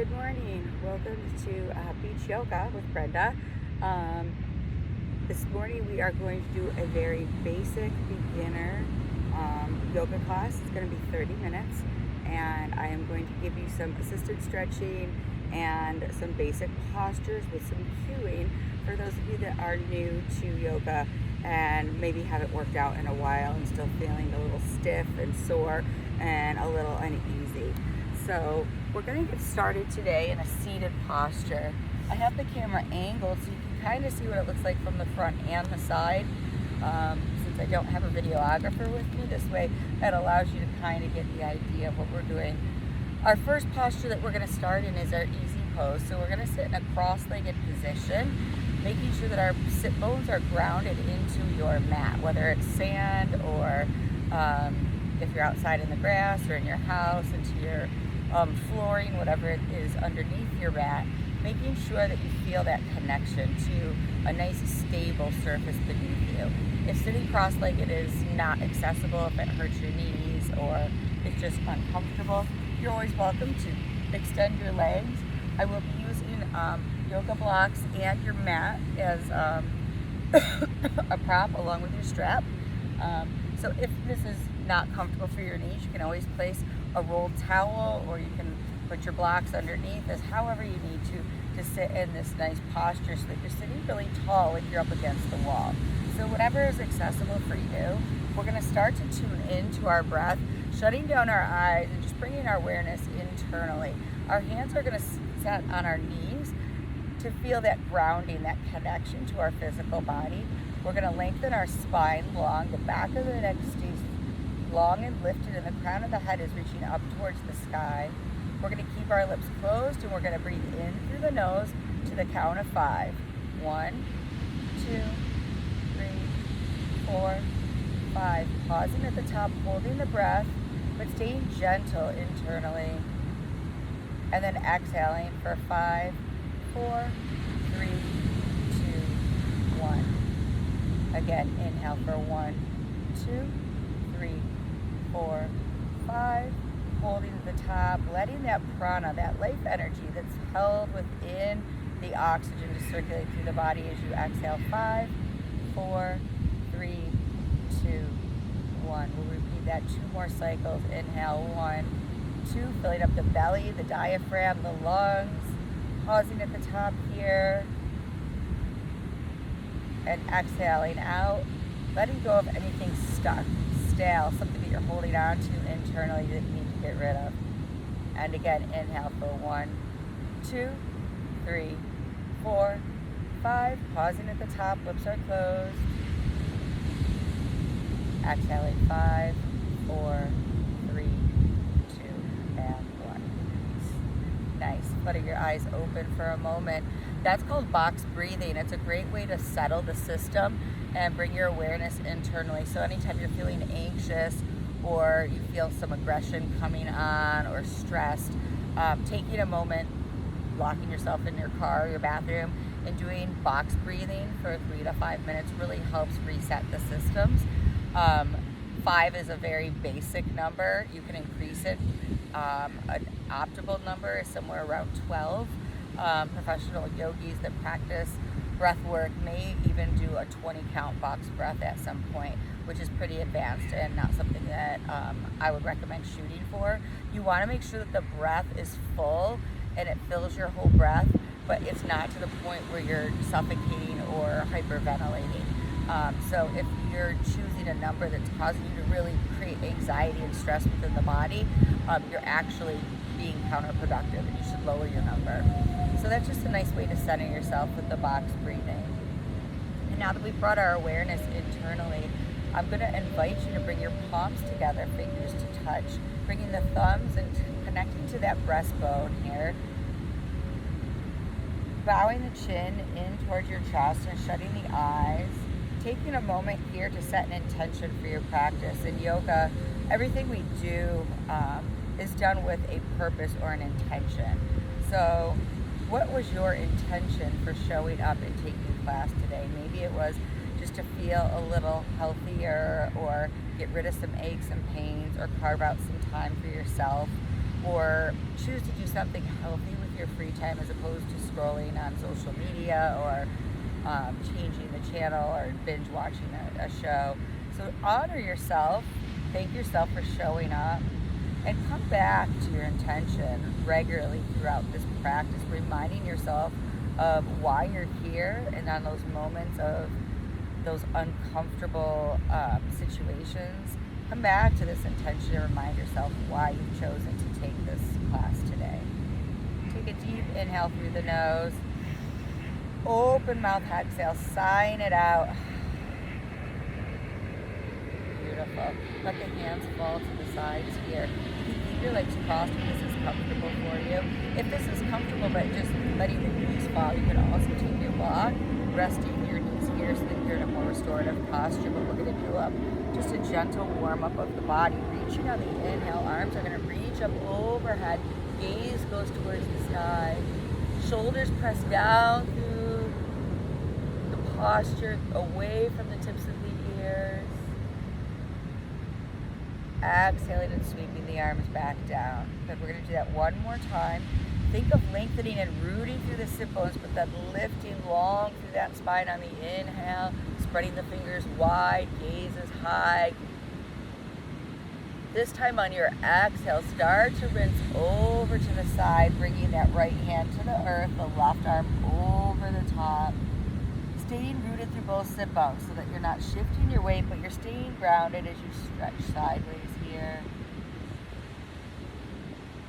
Good morning. Welcome to Beach Yoga with Brenda. This morning we are going to do a very basic beginner yoga class. It's going to be 30 minutes, and I am going to give you some assisted stretching and some basic postures with some cueing for those of you that are new to yoga and maybe haven't worked out in a while and still feeling a little stiff and sore and a little uneasy. So we're going to get started today in a seated posture. I have the camera angled so you can kind of see what it looks like from the front and the side. Since I don't have a videographer with me, this way it allows you to kind of get the idea of what we're doing. Our first posture that we're going to start in is our easy pose. So we're going to sit in a cross-legged position, making sure that our sit bones are grounded into your mat, whether it's sand or if you're outside in the grass or in your house, into your flooring, whatever it is underneath your mat, making sure that you feel that connection to a nice stable surface beneath you. If sitting cross-legged is not accessible, if it hurts your knees or it's just uncomfortable, you're always welcome to extend your legs. I will be using yoga blocks and your mat as a prop along with your strap. So if this is not comfortable for your knees, you can always place a rolled towel, or you can put your blocks underneath, as however you need to sit in this nice posture so that you're sitting really tall like you're up against the wall. So whatever is accessible for you, we're going to start to tune into our breath, shutting down our eyes and just bringing our awareness internally. Our hands are going to set on our knees to feel that grounding, that connection to our physical body. We're going to lengthen our spine long, the back of the neck stays long and lifted, and the crown of the head is reaching up towards the sky. We're going to keep our lips closed, and we're going to breathe in through the nose to the count of 5. 1, 2, 3, 4, 5. Pausing at the top, holding the breath, but staying gentle internally. And then exhaling for 5, 4, 3, 2, 1. Again, inhale for 1, 2, 3, 4, 5. Holding at the top, letting that prana, that life energy that's held within the oxygen to circulate through the body as you exhale. 5, 4, 3, 2, 1. We'll repeat that 2 more cycles. Inhale, 1, 2, filling up the belly, the diaphragm, the lungs. Pausing at the top here. And exhaling out, letting go of anything stuck, stale, something that you're holding on to internally that you need to get rid of. And again, inhale for 1, 2, 3, 4, 5. Pausing at the top, lips are closed. Exhaling 5, 4, 3, 2, and 1. Nice. Letting your eyes open for a moment. That's called box breathing. It's a great way to settle the system and bring your awareness internally. So anytime you're feeling anxious or you feel some aggression coming on or stressed, taking a moment, locking yourself in your car or your bathroom and doing box breathing for 3 to 5 minutes really helps reset the systems. 5 is a very basic number. You can increase it. An optimal number is somewhere around 12. Professional yogis that practice breath work may even do a 20 count box breath at some point, which is pretty advanced and not something that I would recommend shooting for. You want to make sure that the breath is full and it fills your whole breath, but it's not to the point where you're suffocating or hyperventilating. So if you're choosing a number that's causing you to really create anxiety and stress within the body, you're actually being counterproductive and you should lower your number. So that's just a nice way to center yourself with the box breathing. And now that we've brought our awareness internally, I'm going to invite you to bring your palms together, fingers to touch, bringing the thumbs and connecting to that breastbone here. Bowing the chin in towards your chest and shutting the eyes. Taking a moment here to set an intention for your practice. In yoga, everything we do is done with a purpose or an intention. So what was your intention for showing up and taking class today? Maybe it was just to feel a little healthier, or get rid of some aches and pains, or carve out some time for yourself, or choose to do something healthy with your free time as opposed to scrolling on social media or changing the channel or binge watching a show. So honor yourself, thank yourself for showing up, and come back to your intention regularly throughout this practice, reminding yourself of why you're here, and on those moments of those uncomfortable situations, come back to this intention and remind yourself why you've chosen to take this class today. Take a deep inhale through the nose, open mouth, exhale, sign it out. Beautiful. Let the hands fall to the sides here. You can keep your legs crossed if this is comfortable for you. If this is comfortable, but just letting the knees fall, you can also take your walk, resting your knees here so that you're in a more restorative posture. But we're going to do just a gentle warm up of the body. Reaching on the inhale, arms are going to reach up overhead. Gaze goes towards the sky. Shoulders press down through the posture, away from the tips of the ears. Exhaling and sweeping the arms back down. Good. We're going to do that one more time. Think of lengthening and rooting through the sit bones, but then lifting long through that spine on the inhale, spreading the fingers wide, gaze is high. This time on your exhale, start to rinse over to the side, bringing that right hand to the earth, the left arm over the top. Staying rooted through both sit bones so that you're not shifting your weight, but you're staying grounded as you stretch sideways here.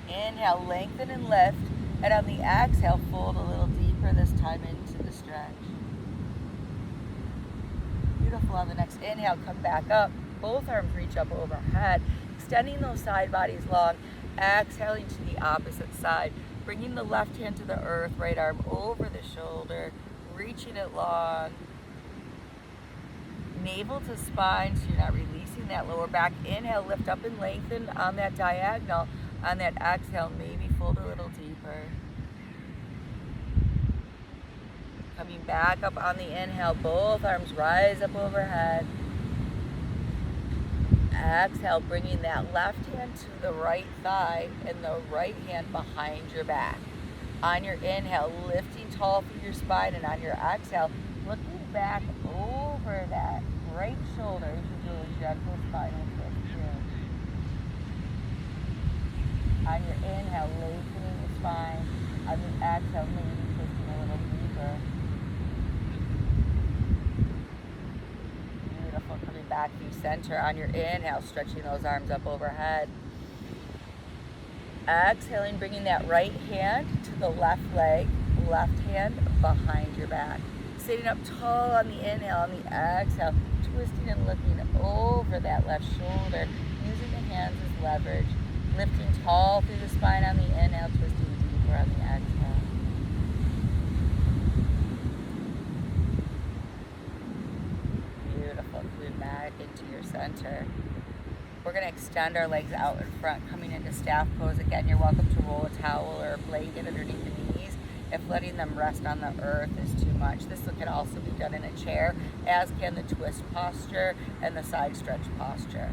Inhale, lengthen and lift, and on the exhale, fold a little deeper this time into the stretch. Beautiful. On the next inhale, come back up. Both arms reach up overhead, extending those side bodies long. Exhaling to the opposite side, bringing the left hand to the earth, right arm over the shoulder, reaching it long. Navel to spine, so you're not releasing that lower back. Inhale, lift up and lengthen on that diagonal. On that exhale, maybe fold a little deeper. Coming back up on the inhale, both arms rise up overhead. Exhale, bringing that left hand to the right thigh and the right hand behind your back. On your inhale, lifting tall through your spine, and on your exhale, looking back over that right shoulder as you do a gentle spinal twist here. On your inhale, lengthening the spine. On the exhale, maybe twisting a little deeper. Beautiful. Coming back through center. On your inhale, stretching those arms up overhead. Exhaling, bringing that right hand to the left leg, left hand behind your back. Sitting up tall on the inhale, on the exhale, twisting and looking over that left shoulder, using the hands as leverage. Lifting tall through the spine on the inhale, twisting deeper on the exhale. Beautiful. Coming back into your center. We're going to extend our legs out in front, coming into staff pose. Again, you're welcome to roll a towel or a blanket underneath the knees if letting them rest on the earth is too much. This can also be done in a chair, as can the twist posture and the side stretch posture.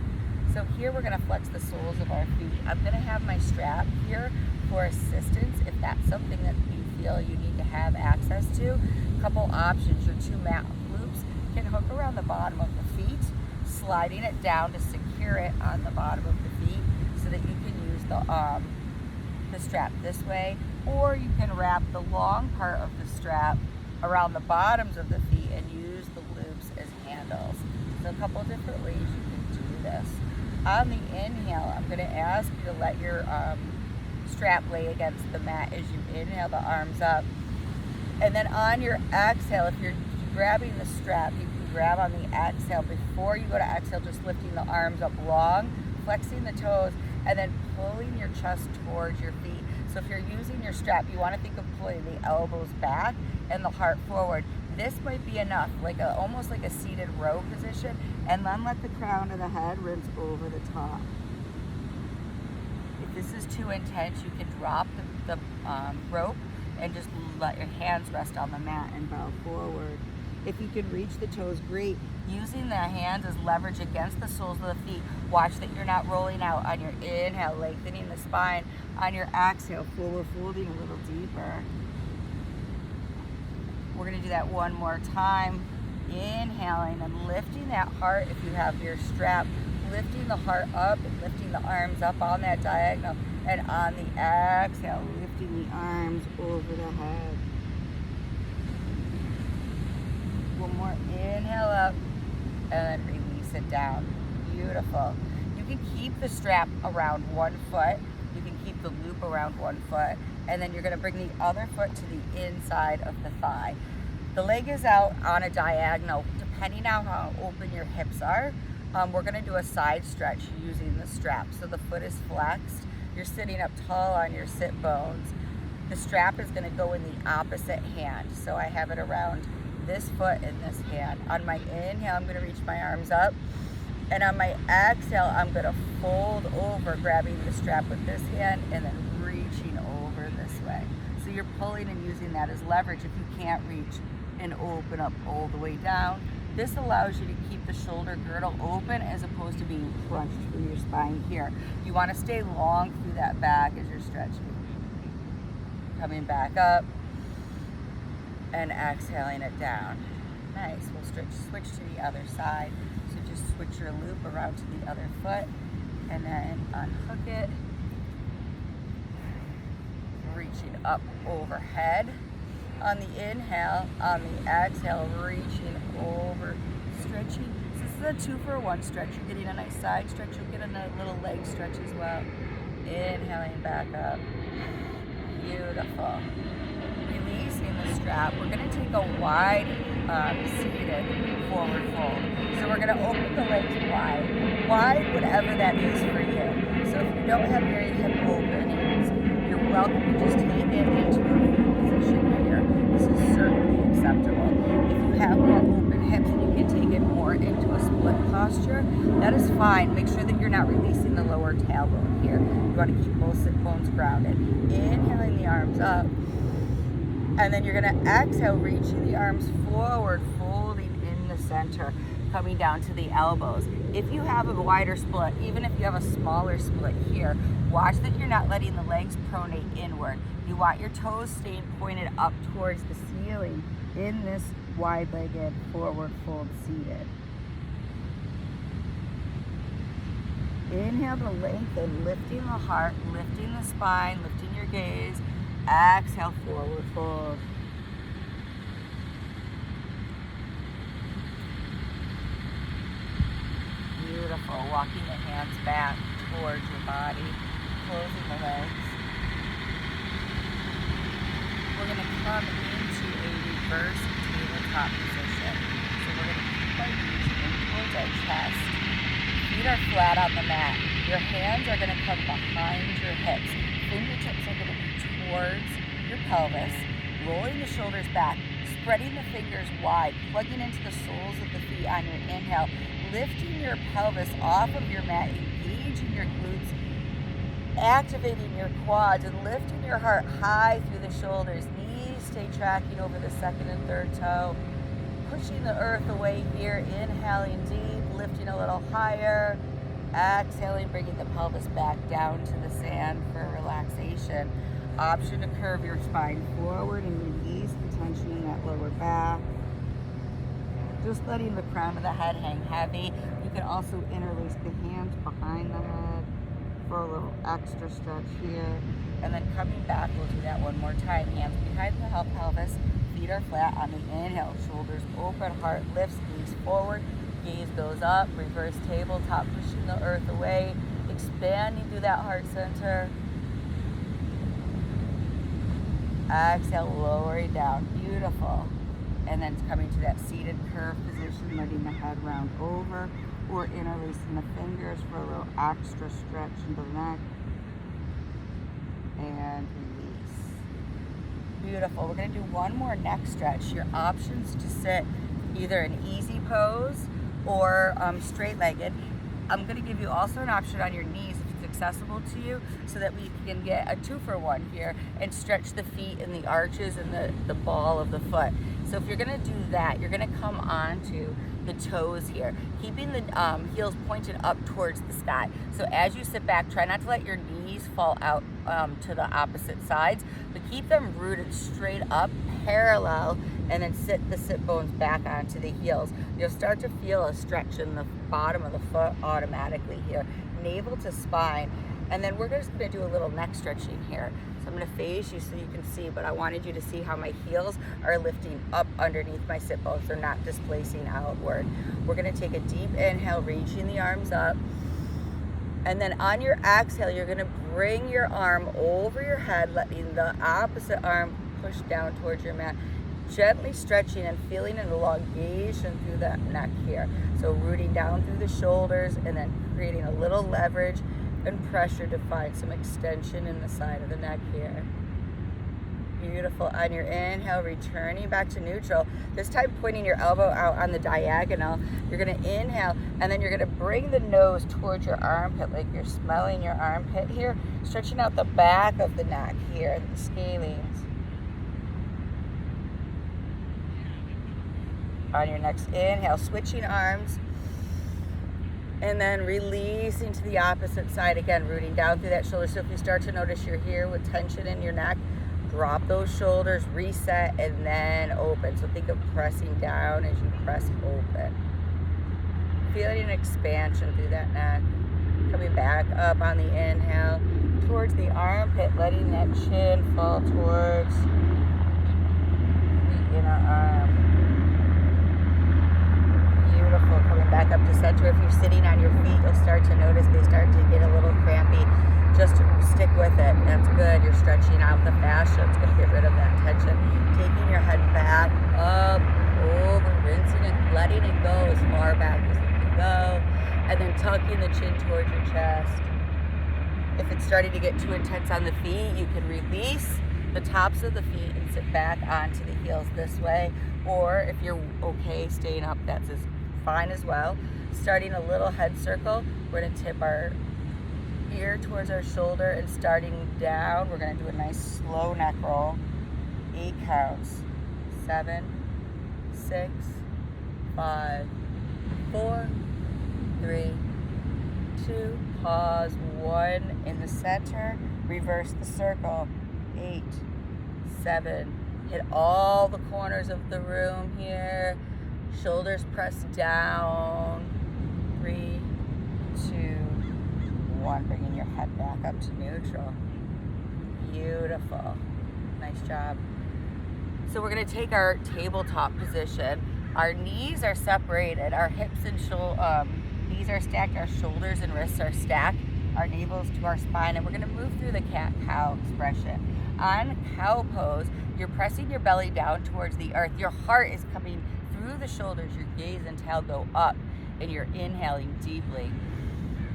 So here we're going to flex the soles of our feet. I'm going to have my strap here for assistance if that's something that you feel you need to have access to. A couple options. Your two mat loops can hook around the bottom of the feet, sliding it down to secure it on the bottom of the feet so that you can use the strap this way, or you can wrap the long part of the strap around the bottoms of the feet and use the loops as handles. So a couple different ways you can do this. On the inhale, I'm going to ask you to let your strap lay against the mat as you inhale the arms up. And then on your exhale, if you're grabbing the strap, you can grab on the exhale. Before you go to exhale, just lifting the arms up long, flexing the toes, and then pulling your chest towards your feet. So if you're using your strap, you want to think of pulling the elbows back and the heart forward. This might be enough, almost like a seated row position, and then let the crown of the head rinse over the top. If this is too intense, you can drop the rope and just let your hands rest on the mat and bow forward. If you can reach the toes, great. Using the hands as leverage against the soles of the feet. Watch that you're not rolling out on your inhale, lengthening the spine. On your exhale, forward folding a little deeper. We're gonna do that one more time. Inhaling and lifting that heart if you have your strap. Lifting the heart up and lifting the arms up on that diagonal. And on the exhale, lifting the arms over the head. One more inhale up and then release it down. Beautiful. You can keep the strap around one foot. You can keep the loop around one foot. And then you're gonna bring the other foot to the inside of the thigh. The leg is out on a diagonal. Depending on how open your hips are, we're gonna do a side stretch using the strap. So the foot is flexed. You're sitting up tall on your sit bones. The strap is gonna go in the opposite hand. So I have it around this foot in this hand. On my inhale, I'm gonna reach my arms up. And on my exhale, I'm gonna fold over, grabbing the strap with this hand and then reaching over this way. So you're pulling and using that as leverage if you can't reach and open up all the way down. This allows you to keep the shoulder girdle open as opposed to being crunched through your spine here. You wanna stay long through that back as you're stretching. Coming back up and exhaling it down. Nice, we'll switch to the other side. So just switch your loop around to the other foot and then unhook it. Reaching up overhead. On the inhale, on the exhale, reaching over, stretching. So this is a 2-for-1 stretch. You're getting a nice side stretch. You'll get a little leg stretch as well. Inhaling back up. Beautiful. Releasing the strap. We're going to take a wide seated forward fold. So we're going to open the legs wide. Wide, whatever that is for you. So if you don't have very hip openings, you're welcome to just take it into a position here. This is certainly acceptable. If you have more open hips and you can take it more into a split posture, that is fine. Make sure that you're not releasing the lower tailbone here. You want to keep both sit bones grounded. Inhaling the arms up. And then you're going to exhale, reaching the arms forward, folding in the center, coming down to the elbows. If you have a wider split, even if you have a smaller split here, watch that you're not letting the legs pronate inward. You want your toes staying pointed up towards the ceiling in this wide-legged forward fold seated. Inhale to lengthen, lifting the heart, lifting the spine, lifting your gaze. Exhale, forward fold. Beautiful. Walking the hands back towards your body, closing the legs. We're going to come into a reverse tabletop position. So we're going to keep our knees in towards our chest. Feet are flat on the mat. Your hands are going to come behind your hips. Fingertips are going to be towards your pelvis, rolling the shoulders back, spreading the fingers wide, plugging into the soles of the feet on your inhale, lifting your pelvis off of your mat, engaging your glutes, activating your quads, and lifting your heart high through the shoulders. Knees stay tracking over the second and third toe, pushing the earth away here, inhaling deep, lifting a little higher, exhaling, bringing the pelvis back down to the sand for relaxation. Option to curve your spine forward and release the tension in that lower back. Just letting the crown of the head hang heavy. You can also interlace the hands behind the head for a little extra stretch here. And then coming back, we'll do that one more time. Hands behind the pelvis, feet are flat on the inhale, shoulders open, heart lifts, knees forward, gaze goes up, reverse tabletop, pushing the earth away, expanding through that heart center. Exhale, lowering down, beautiful. And then coming to that seated curve position, letting the head round over or interlacing the fingers for a little extra stretch into the neck. And release. Beautiful. We're going to do one more neck stretch. Your options to sit either an easy pose or straight-legged. I'm going to give you also an option on your knees if it's accessible to you, so that we can get a 2-for-1 here and stretch the feet and the arches and the ball of the foot. So if you're gonna do that, you're gonna come onto the toes here, keeping the heels pointed up towards the sky. So as you sit back, try not to let your knees fall out to the opposite sides, but keep them rooted straight up, parallel, and then sit the sit bones back onto the heels. You'll start to feel a stretch in the bottom of the foot automatically here, navel to spine. And then we're just gonna do a little neck stretching here. So I'm gonna face you so you can see, but I wanted you to see how my heels are lifting up underneath my sit bones. They're not displacing outward. We're gonna take a deep inhale, reaching the arms up. And then on your exhale, you're gonna bring your arm over your head, letting the opposite arm push down towards your mat. Gently stretching and feeling an elongation through that neck here. So rooting down through the shoulders and then creating a little leverage and pressure to find some extension in the side of the neck here. Beautiful. On your inhale, returning back to neutral. This time pointing your elbow out on the diagonal. You're going to inhale, and then you're going to bring the nose towards your armpit like you're smelling your armpit here, stretching out the back of the neck here, the scalenes. On your next inhale, switching arms, and then releasing to the opposite side again, rooting down through that shoulder. So if you start to notice you're here with tension in your neck, drop those shoulders, reset, and then open. So think of pressing down as you press open. Feeling an expansion through that neck. Coming back up on the inhale, towards the armpit, letting that chin fall towards the inner arm. Beautiful. Coming back up to center. If you're sitting on your feet, you'll start to notice they start to get a little crampy. Just stick with it. That's good. You're stretching out the fascia. It's going to get rid of that tension. Taking your head back, up, over, rinsing it, letting it go as far back as it can go, and then tucking the chin towards your chest. If it's starting to get too intense on the feet, you can release the tops of the feet and sit back onto the heels this way. Or if you're okay staying up, that's fine as well. Starting a little head circle, we're going to tip our ear towards our shoulder and starting down, we're going to do a nice slow neck roll. 8 counts. 7, 6, 5, 4, 3, 2, pause, 1 in the center, reverse the circle. 8, 7, hit all the corners of the room here. Shoulders pressed down. 3, 2, 1. Bringing your head back up to neutral. Beautiful. Nice job. So we're going to take our tabletop position. Our knees are separated. Our hips and knees are stacked. Our shoulders and wrists are stacked. Our navel's to our spine. And we're going to move through the cat-cow expression. On cow pose, you're pressing your belly down towards the earth. Your heart is coming through the shoulders. Your gaze and tail go up, and you're inhaling deeply.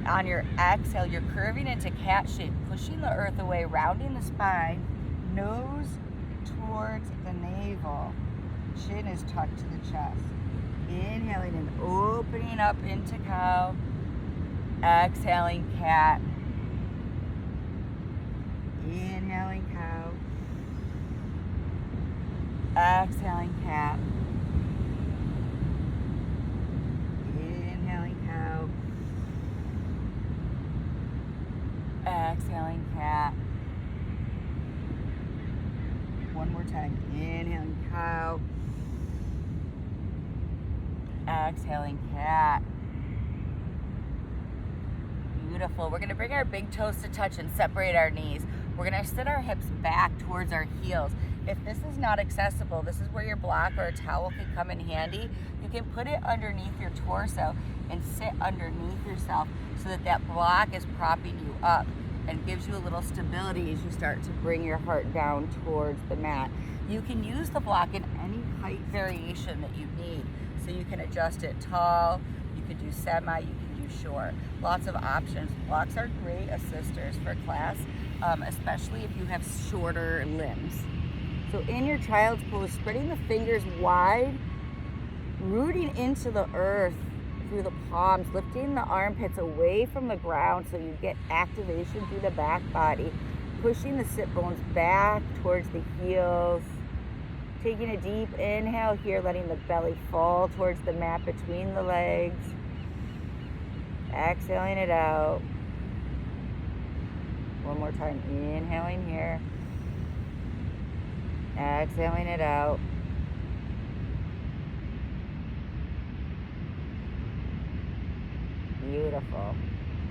On your exhale, you're curving into cat shape, pushing the earth away, rounding the spine, nose towards the navel. Chin is tucked to the chest. Inhaling and opening up into cow. Exhaling cat. Inhaling cow. Exhaling cat. Inhaling cow. Exhaling cat. One more time. Inhaling cow. Exhaling cat. Beautiful. We're going to bring our big toes to touch and separate our knees. We're going to sit our hips back towards our heels. If this is not accessible, this is where your block or a towel can come in handy. You can put it underneath your torso and sit underneath yourself so that that block is propping you up and gives you a little stability as you start to bring your heart down towards the mat. You can use the block in any height variation that you need. So you can adjust it tall, you could do semi, you can do short. Lots of options. Blocks are great assisters for class, especially if you have shorter limbs. So in your child's pose, spreading the fingers wide, rooting into the earth through the palms, lifting the armpits away from the ground so you get activation through the back body, pushing the sit bones back towards the heels, Taking a deep inhale here, letting the belly fall towards the mat between the legs. Exhaling it out. One more time, inhaling here. Exhaling it out. Beautiful.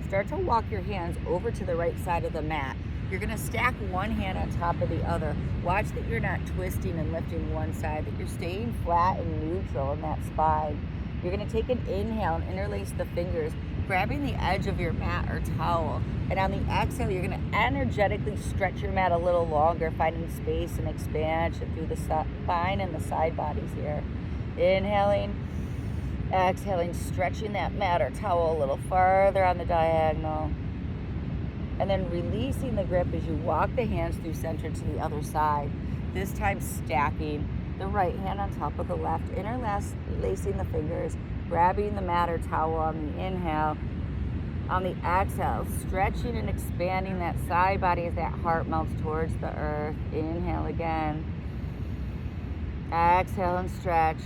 Start to walk your hands over to the right side of the mat. You're going to stack one hand on top of the other. Watch that you're not twisting and lifting one side, that you're staying flat and neutral in that spine. You're going to take an inhale and interlace the fingers, grabbing the edge of your mat or towel. And on the exhale, you're going to energetically stretch your mat a little longer, finding space and expansion through the spine and the side bodies here. Inhaling, exhaling, stretching that mat or towel a little farther on the diagonal. And then releasing the grip as you walk the hands through center to the other side. This time stacking the right hand on top of the left, interlacing the fingers, grabbing the mat or towel on the inhale. On the exhale, stretching and expanding that side body as that heart melts towards the earth. Inhale again. Exhale and stretch.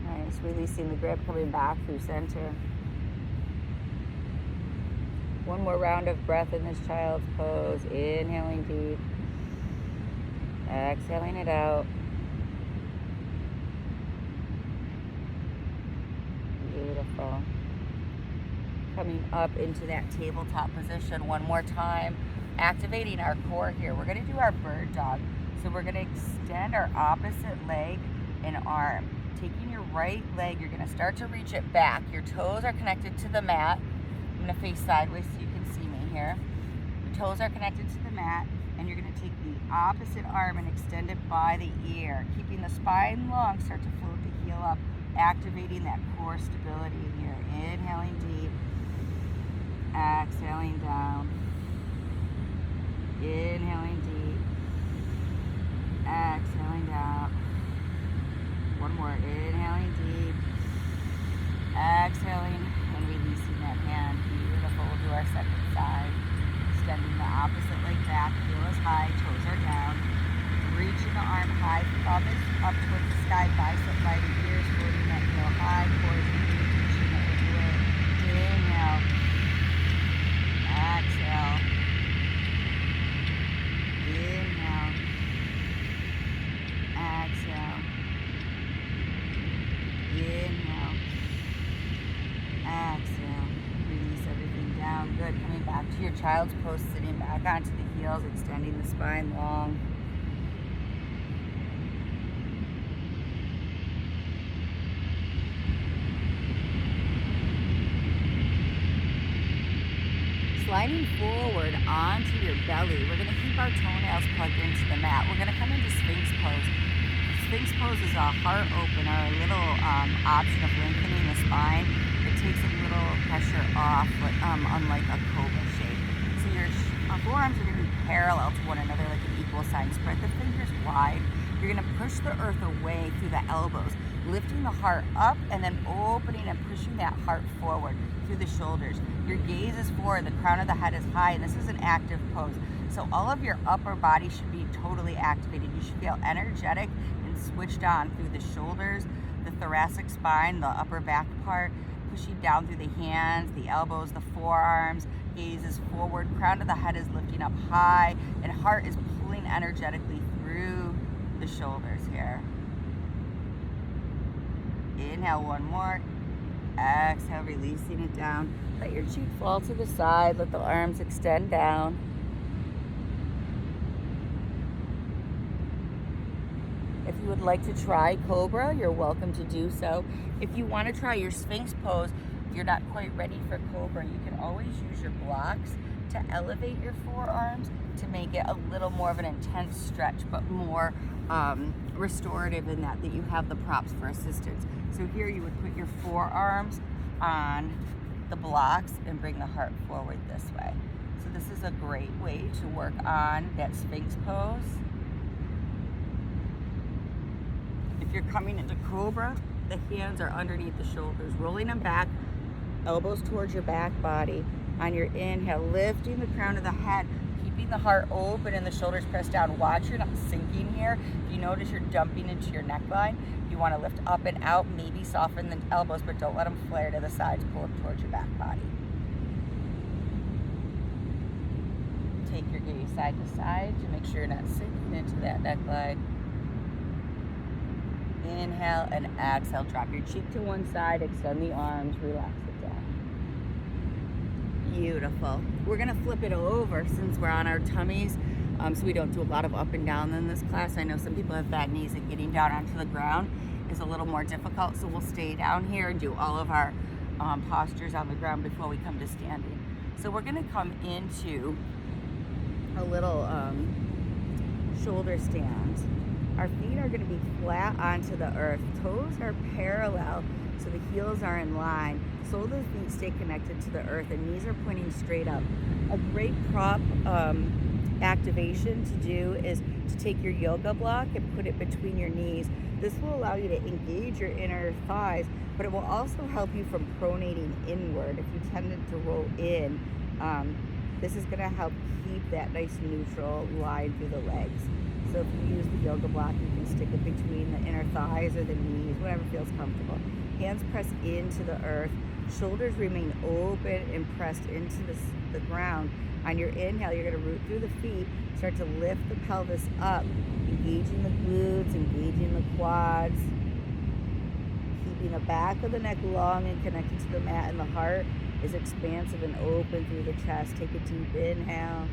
Nice, releasing the grip, coming back through center. One more round of breath in this child's pose. Inhaling deep. Exhaling it out. Beautiful. Coming up into that tabletop position one more time. Activating our core here. We're going to do our bird dog. So we're going to extend our opposite leg and arm. Taking your right leg, you're going to start to reach it back. Your toes are connected to the mat. I'm going to face sideways so you can see me here. Your toes are connected to the mat, and you're going to take the opposite arm and extend it by the ear. Keeping the spine long, start to float the heel up, activating that core stability here. Inhaling deep, exhaling down. Inhaling deep, exhaling down. One more, inhaling deep, exhaling, and releasing that hand. Beautiful. We'll do our second side. Extending the opposite leg back, heel is high, toes are down. Reaching the arm high, thumb is up towards the sky, bicep by the ears, floating that heel high, core is reaching the away. Inhale. Exhale. Inhale. Exhale. Inhale. Exhale. Release everything down. Good. Coming back to your child's pose, sitting back onto the heels, extending the spine long. Sliding forward onto your belly. We're going to keep our toenails plugged into the mat. We're going to come into Sphinx pose. Sphinx pose is a heart opener, a little option of lengthening the spine. It takes a little pressure off, but unlike a cobra shape. So your forearms are going to be parallel to one another like an equal sign. Spread the fingers wide. You're going to push the earth away through the elbows, lifting the heart up and then opening and pushing that heart forward through the shoulders. Your gaze is forward, the crown of the head is high, and this is an active pose. So all of your upper body should be totally activated. You should feel energetic and switched on through the shoulders, the thoracic spine, the upper back part, pushing down through the hands, the elbows, the forearms. Gaze is forward, crown of the head is lifting up high, and heart is pulling energetically through the shoulders here. Inhale, one more. Exhale, releasing it down. Let your cheek fall to the side. Let the arms extend down. If you would like to try Cobra, you're welcome to do so. If you want to try your Sphinx pose, if you're not quite ready for Cobra, you can always use your blocks to elevate your forearms to make it a little more of an intense stretch, but more restorative in that you have the props for assistance. So here you would put your forearms on the blocks and bring the heart forward this way. So this is a great way to work on that Sphinx pose. If you're coming into Cobra, the hands are underneath the shoulders, rolling them back, elbows towards your back body. On your inhale, lifting the crown of the head, keeping keeping the heart open and the shoulders pressed down. Watch you're not sinking here. If you notice you're dumping into your neckline, you want to lift up and out, maybe soften the elbows, but don't let them flare to the sides. Pull up towards your back body. Take your gaze side to side to make sure you're not sinking into that neckline. Inhale and exhale. Drop your cheek to one side, extend the arms, relax it down. Beautiful. We're going to flip it over since we're on our tummies, so we don't do a lot of up and down in this class. I know some people have bad knees and getting down onto the ground is a little more difficult, so we'll stay down here and do all of our postures on the ground before we come to standing. So we're going to come into a little shoulder stand. Our feet are going to be flat onto the earth. Toes are parallel, so the heels are in line. Soles of the feet stay connected to the earth, and knees are pointing straight up. A great prop activation to do is to take your yoga block and put it between your knees. This will allow you to engage your inner thighs, but it will also help you from pronating inward. If you tended to roll in, this is going to help keep that nice neutral line through the legs. So if you use the yoga block, you can stick it between the inner thighs or the knees, whatever feels comfortable. Hands press into the earth. Shoulders remain open and pressed into the ground. On your inhale, you're going to root through the feet. Start to lift the pelvis up, engaging the glutes, engaging the quads. Keeping the back of the neck long and connected to the mat, and the heart is expansive and open through the chest. Take a deep inhale.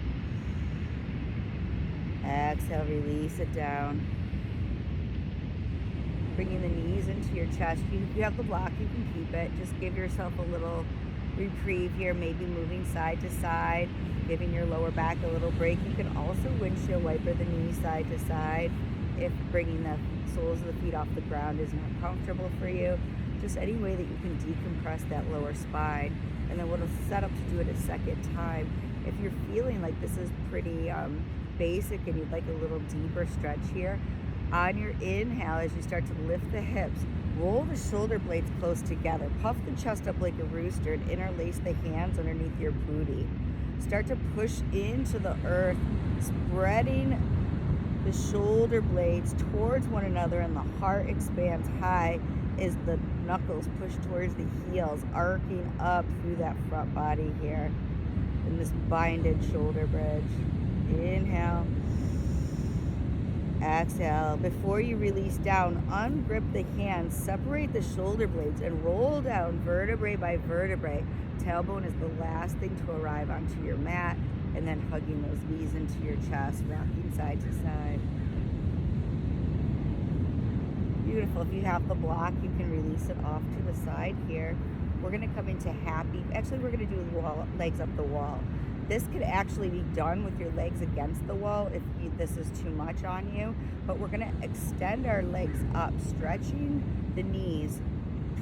Exhale, release it down. Bringing the knees into your chest. If you have the block, you can keep it. Just give yourself a little reprieve here, maybe moving side to side, giving your lower back a little break. You can also windshield wiper the knees side to side if bringing the soles of the feet off the ground is not comfortable for you. Just any way that you can decompress that lower spine. And then we'll set up to do it a second time. If you're feeling like this is pretty basic and you'd like a little deeper stretch here, on your inhale, as you start to lift the hips, roll the shoulder blades close together, puff the chest up like a rooster, and interlace the hands underneath your booty. Start to push into the earth, spreading the shoulder blades towards one another, and the heart expands high as the knuckles push towards the heels, arcing up through that front body here in this binded shoulder bridge. Inhale. Exhale. Before you release down, ungrip the hands, separate the shoulder blades, and roll down vertebrae by vertebrae. Tailbone is the last thing to arrive onto your mat, and then hugging those knees into your chest, rocking side to side. Beautiful. If you have the block, you can release it off to the side here. We're going to come into happy. Actually, we're going to do legs up the wall. This could actually be done with your legs against the wall if this is too much on you. But we're going to extend our legs up, stretching the knees,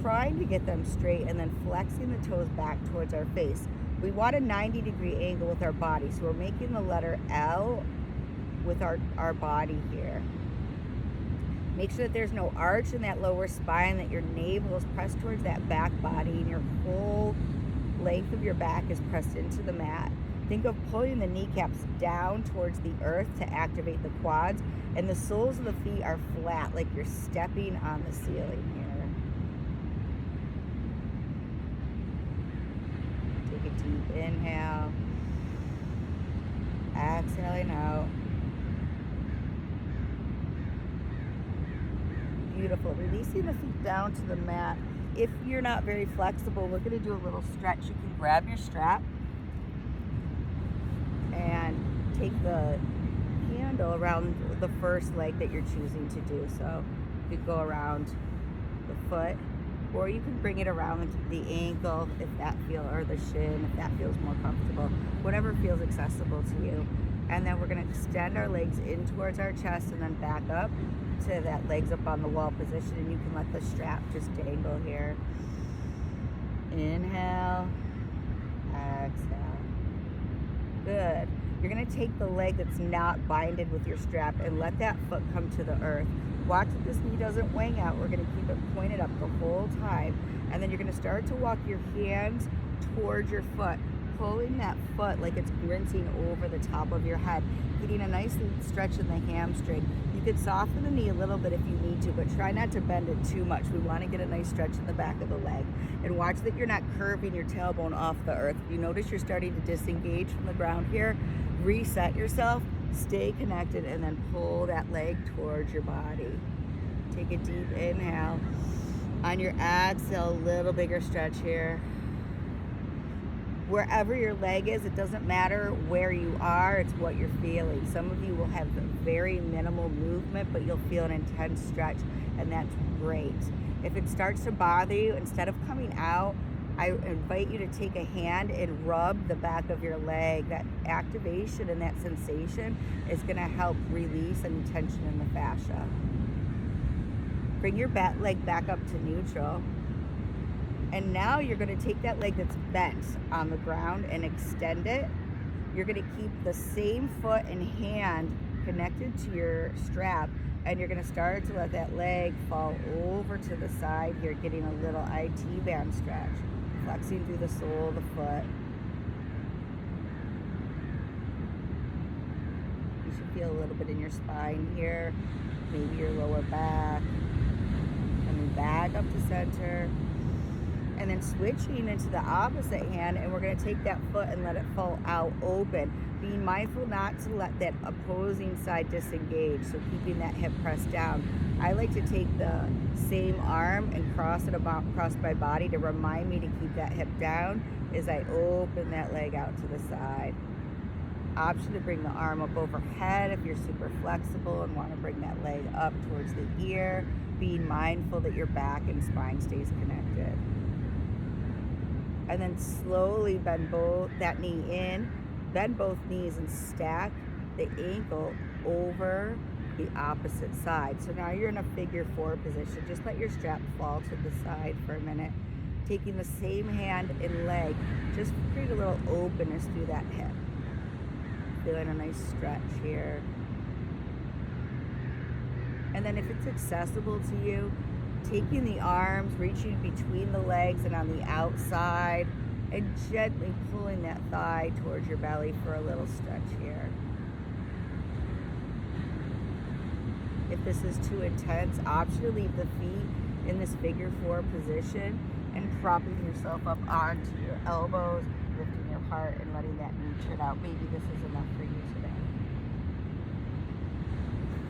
trying to get them straight, and then flexing the toes back towards our face. We want a 90-degree angle with our body, so we're making the letter L with our body here. Make sure that there's no arch in that lower spine, that your navel is pressed towards that back body, and your whole length of your back is pressed into the mat. Think of pulling the kneecaps down towards the earth to activate the quads, and the soles of the feet are flat, like you're stepping on the ceiling here. Take a deep inhale. Exhaling out. Beautiful. Releasing the feet down to the mat. If you're not very flexible, we're going to do a little stretch. You can grab your strap and take the handle around the first leg that you're choosing to do. So you could go around the foot, or you can bring it around the ankle if that feels, or the shin if that feels more comfortable. Whatever feels accessible to you. And then we're going to extend our legs in towards our chest and then back up to that legs up on the wall position, and you can let the strap just dangle here. Inhale, exhale. Good. You're going to take the leg that's not binded with your strap and let that foot come to the earth. Watch that this knee doesn't wang out. We're going to keep it pointed up the whole time. And then you're going to start to walk your hands towards your foot. pulling that foot like it's rinsing over the top of your head, getting a nice stretch in the hamstring. You could soften the knee a little bit if you need to, but try not to bend it too much. We want to get a nice stretch in the back of the leg. And watch that you're not curving your tailbone off the earth. If you notice you're starting to disengage from the ground here, reset yourself, stay connected, and then pull that leg towards your body. Take a deep inhale. On your exhale, a little bigger stretch here. Wherever your leg is, it doesn't matter where you are, it's what you're feeling. Some of you will have very minimal movement, but you'll feel an intense stretch, and that's great. If it starts to bother you, instead of coming out, I invite you to take a hand and rub the back of your leg. That activation and that sensation is going to help release any tension in the fascia. Bring your leg back up to neutral. And now you're going to take that leg that's bent on the ground and extend it. You're going to keep the same foot and hand connected to your strap, and you're going to start to let that leg fall over to the side here, getting a little IT band stretch, flexing through the sole of the foot. You should feel a little bit in your spine here, maybe your lower back. Coming back up to center. And then switching into the opposite hand, and we're going to take that foot and let it fall out open. Being mindful not to let that opposing side disengage, so keeping that hip pressed down. I like to take the same arm and cross it across my body to remind me to keep that hip down as I open that leg out to the side. Option to bring the arm up overhead if you're super flexible and want to bring that leg up towards the ear, being mindful that your back and spine stays connected. And then slowly bend that knee in, bend both knees and stack the ankle over the opposite side. So now you're in a figure 4 position. Just let your strap fall to the side for a minute. Taking the same hand and leg, just create a little openness through that hip. Feeling a nice stretch here. And then if it's accessible to you, taking the arms, reaching between the legs and on the outside, and gently pulling that thigh towards your belly for a little stretch here. If this is too intense, option to leave the feet in this figure 4 position and propping yourself up onto your elbows, lifting your heart and letting that knee chin out. Maybe this is enough for you today.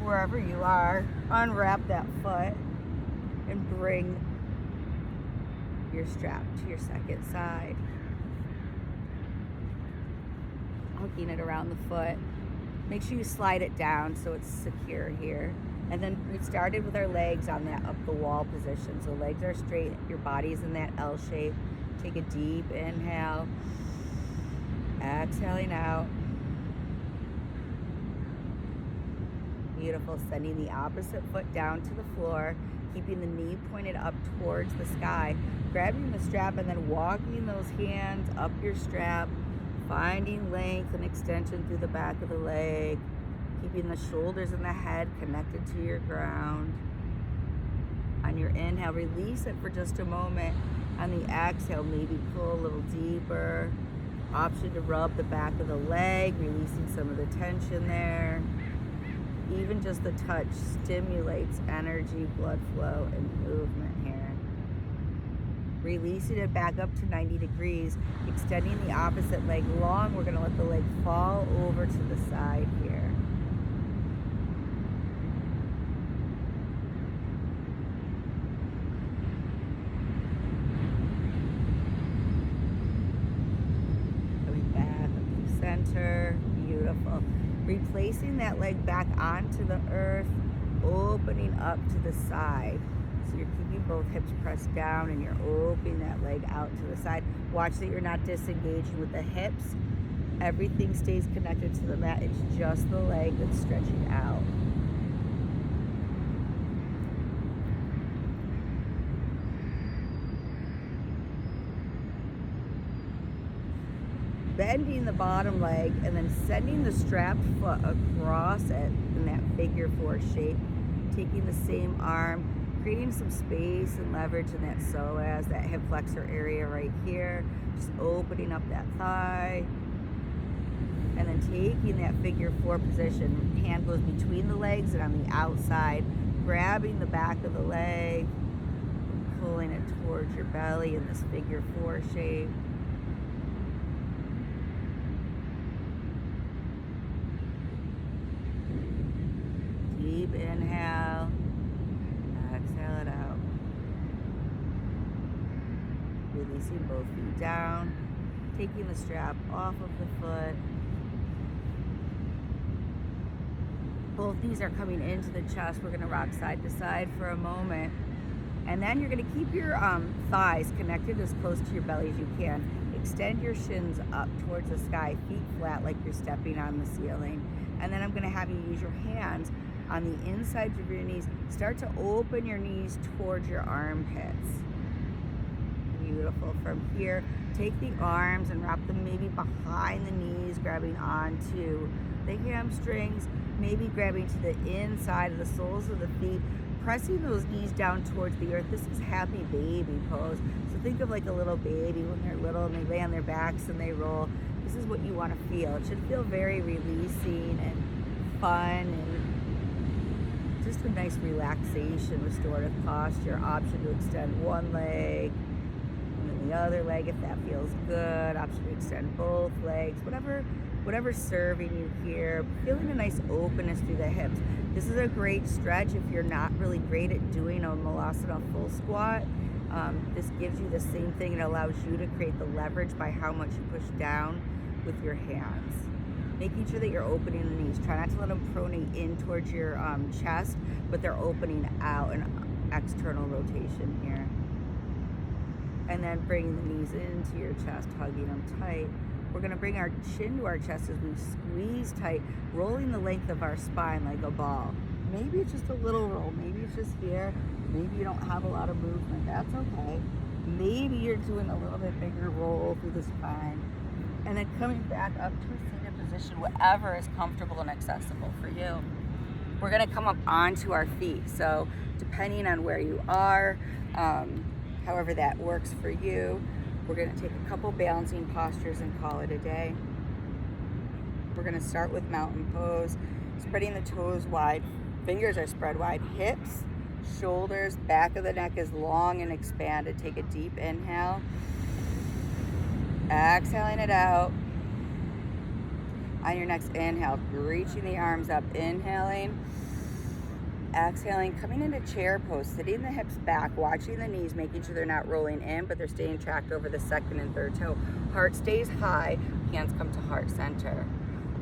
Wherever you are, unwrap that foot and bring your strap to your second side. Hooking it around the foot. Make sure you slide it down so it's secure here. And then we started with our legs on that up the wall position. So legs are straight, your body's in that L shape. Take a deep inhale. Exhaling out. Beautiful. Sending the opposite foot down to the floor, keeping the knee pointed up towards the sky. Grabbing the strap and then walking those hands up your strap, finding length and extension through the back of the leg, keeping the shoulders and the head connected to your ground. On your inhale, release it for just a moment. On the exhale, maybe pull a little deeper. Option to rub the back of the leg, releasing some of the tension there. Even just the touch stimulates energy, blood flow, and movement here. Releasing it back up to 90 degrees, extending the opposite leg long. We're going to let the leg fall over to the side here. Coming back up to center. Beautiful. Replacing that leg back onto the earth, opening up to the side. So you're keeping both hips pressed down and you're opening that leg out to the side. Watch that you're not disengaging with the hips. Everything stays connected to the mat. It's just the leg that's stretching out. Bending the bottom leg and then sending the strapped foot across it in that figure 4 shape. Taking the same arm, creating some space and leverage in that psoas, that hip flexor area right here. Just opening up that thigh. And then taking that figure 4 position. Hand goes between the legs and on the outside, grabbing the back of the leg, pulling it towards your belly in this figure 4 shape. Deep inhale, exhale it out. Releasing both feet down, taking the strap off of the foot. Both knees are coming into the chest. We're gonna rock side to side for a moment. And then you're gonna keep your thighs connected as close to your belly as you can. Extend your shins up towards the sky, feet flat like you're stepping on the ceiling. And then I'm gonna have you use your hands on the insides of your knees. Start to open your knees towards your armpits. Beautiful. From here, take the arms and wrap them maybe behind the knees, grabbing onto the hamstrings, maybe grabbing to the inside of the soles of the feet, pressing those knees down towards the earth. This is happy baby pose. So think of like a little baby when they're little and they lay on their backs and they roll. This is what you want to feel. It should feel very releasing and fun and just a nice relaxation, restorative posture. Option to extend one leg and then the other leg if that feels good. Option to extend both legs, whatever's serving you here. Feeling a nice openness through the hips. This is a great stretch if you're not really great at doing a malasana full squat. This gives you the same thing. It allows you to create the leverage by how much you push down with your hands. Making sure that you're opening the knees. Try not to let them pronate in towards your chest, but they're opening out, an external rotation here. And then bringing the knees into your chest, hugging them tight. We're gonna bring our chin to our chest as we squeeze tight, rolling the length of our spine like a ball. Maybe it's just a little roll, maybe it's just here, maybe you don't have a lot of movement, that's okay. Maybe you're doing a little bit bigger roll through the spine. And then coming back up to a seated position, whatever is comfortable and accessible for you. We're gonna come up onto our feet. So depending on where you are, however that works for you, we're gonna take a couple balancing postures and call it a day. We're gonna start with mountain pose, spreading the toes wide, fingers are spread wide, hips, shoulders, back of the neck is long and expanded. Take a deep inhale, exhaling it out. On your next inhale, reaching the arms up, inhaling, exhaling, coming into chair pose, sitting the hips back, watching the knees, making sure they're not rolling in, but they're staying tracked over the second and third toe. Heart stays high, hands come to heart center.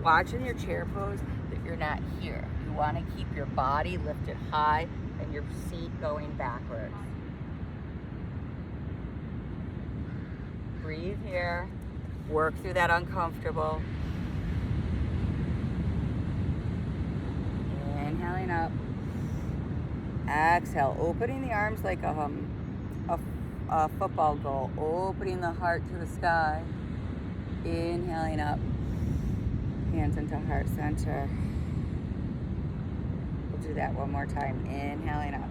Watching your chair pose that you're not here. You want to keep your body lifted high and your seat going backwards. Breathe here, work through that uncomfortable. Inhaling up. Exhale, opening the arms like a football goal, opening the heart to the sky. Inhaling up, hands into heart center. We'll do that one more time. Inhaling up.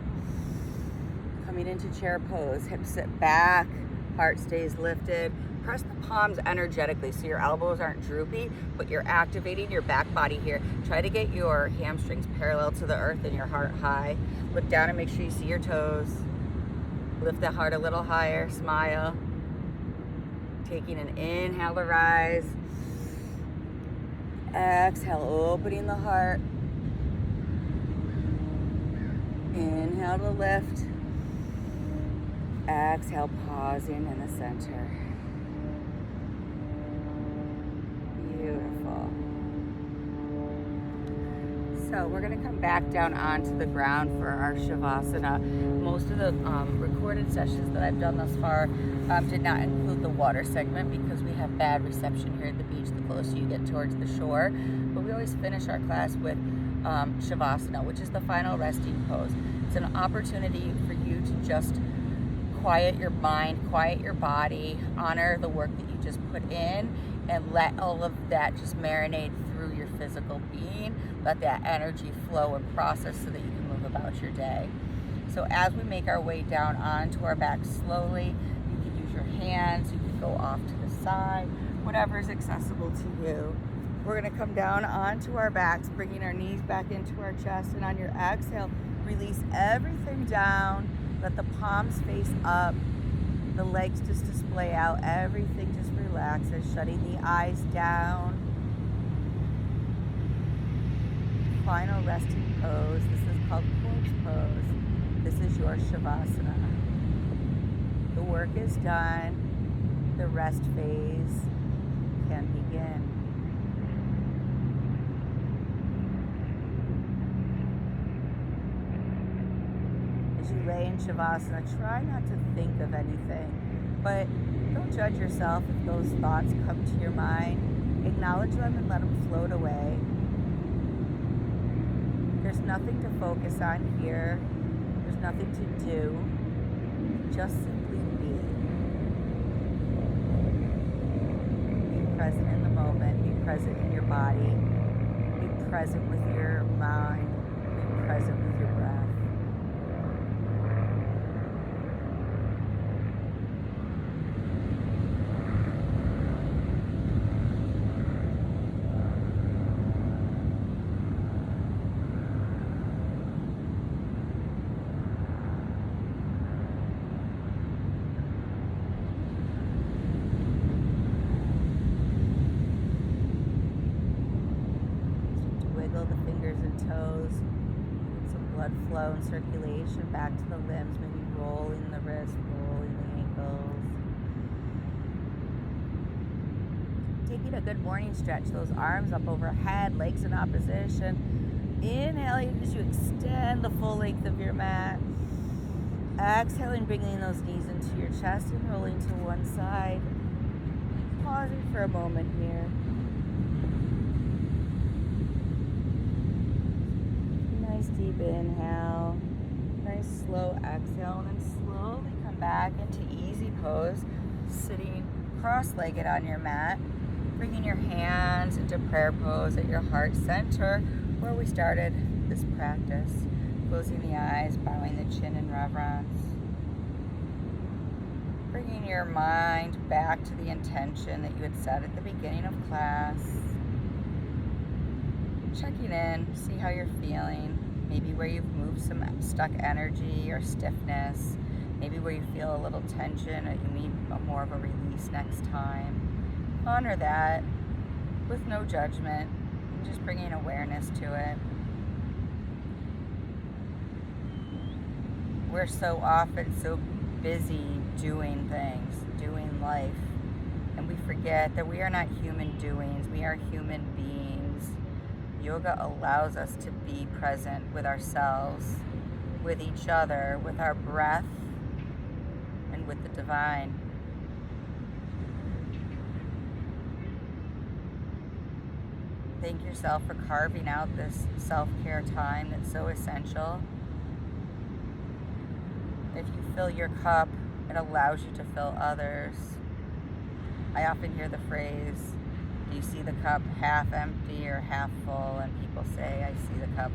Coming into chair pose, hips sit back, heart stays lifted. Press the palms energetically so your elbows aren't droopy, but you're activating your back body here. Try to get your hamstrings parallel to the earth and your heart high. Look down and make sure you see your toes. Lift the heart a little higher, smile. Taking an inhale to rise. Exhale, opening the heart. Inhale to lift. Exhale, pausing in the center. Beautiful. So we're going to come back down onto the ground for our Shavasana. Most of the recorded sessions that I've done thus far did not include the water segment because we have bad reception here at the beach the closer you get towards the shore. But we always finish our class with Shavasana, which is the final resting pose. It's an opportunity for you to just quiet your mind, quiet your body, honor the work that you just put in, and let all of that just marinate through your physical being. Let that energy flow and process so that you can move about your day. So as we make our way down onto our back slowly, you can use your hands, you can go off to the side, whatever is accessible to you. We're gonna come down onto our backs, bringing our knees back into our chest, and on your exhale, release everything down. Let the palms face up, the legs just display out, everything just relaxes, shutting the eyes down. Final resting pose. This is called corpse pose. This is your Shavasana. The work is done. The rest phase can begin. As you lay in Shavasana, try not to think of anything, but don't judge yourself if those thoughts come to your mind. Acknowledge them and let them float away. There's nothing to focus on here. There's nothing to do. Just simply be. Be present in the moment. Be present in your body. Be present with your mind. Be present with your breath. Toes, some blood flow and circulation back to the limbs, maybe rolling the wrists, rolling the ankles. Taking a good morning stretch, those arms up overhead, legs in opposition. Inhaling as you extend the full length of your mat. Exhaling, bringing those knees into your chest and rolling to one side. Pausing for a moment here. Deep inhale, nice slow exhale, and then slowly come back into easy pose, sitting cross-legged on your mat, bringing your hands into prayer pose at your heart center where we started this practice. Closing the eyes, bowing the chin in reverence. Bringing your mind back to the intention that you had set at the beginning of class. Checking in, see how you're feeling. Maybe where you've moved some stuck energy or stiffness. Maybe where you feel a little tension or you need more of a release next time. Honor that with no judgment, just bringing awareness to it. We're so often so busy doing things, doing life, and we forget that we are not human doings, we are human beings. Yoga allows us to be present with ourselves, with each other, with our breath, and with the divine. Thank yourself for carving out this self-care time that's so essential. If you fill your cup, it allows you to fill others. I often hear the phrase, do you see the cup half empty or half full? And people say, I see the cup,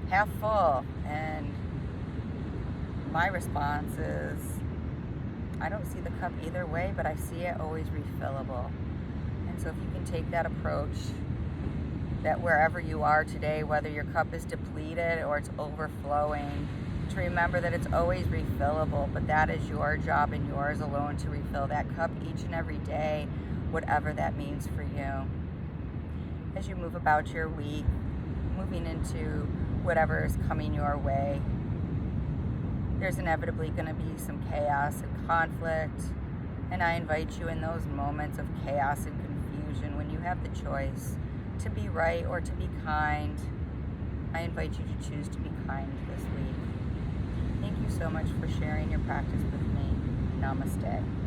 half full. And my response is, I don't see the cup either way, but I see it always refillable. And so if you can take that approach, that wherever you are today, whether your cup is depleted or it's overflowing, to remember that it's always refillable, but that is your job and yours alone to refill that cup each and every day, whatever that means for you. As you move about your week, moving into whatever is coming your way, there's inevitably going to be some chaos and conflict, and I invite you in those moments of chaos and confusion, when you have the choice to be right or to be kind, I invite you to choose to be kind this week. Thank you so much for sharing your practice with me. Namaste.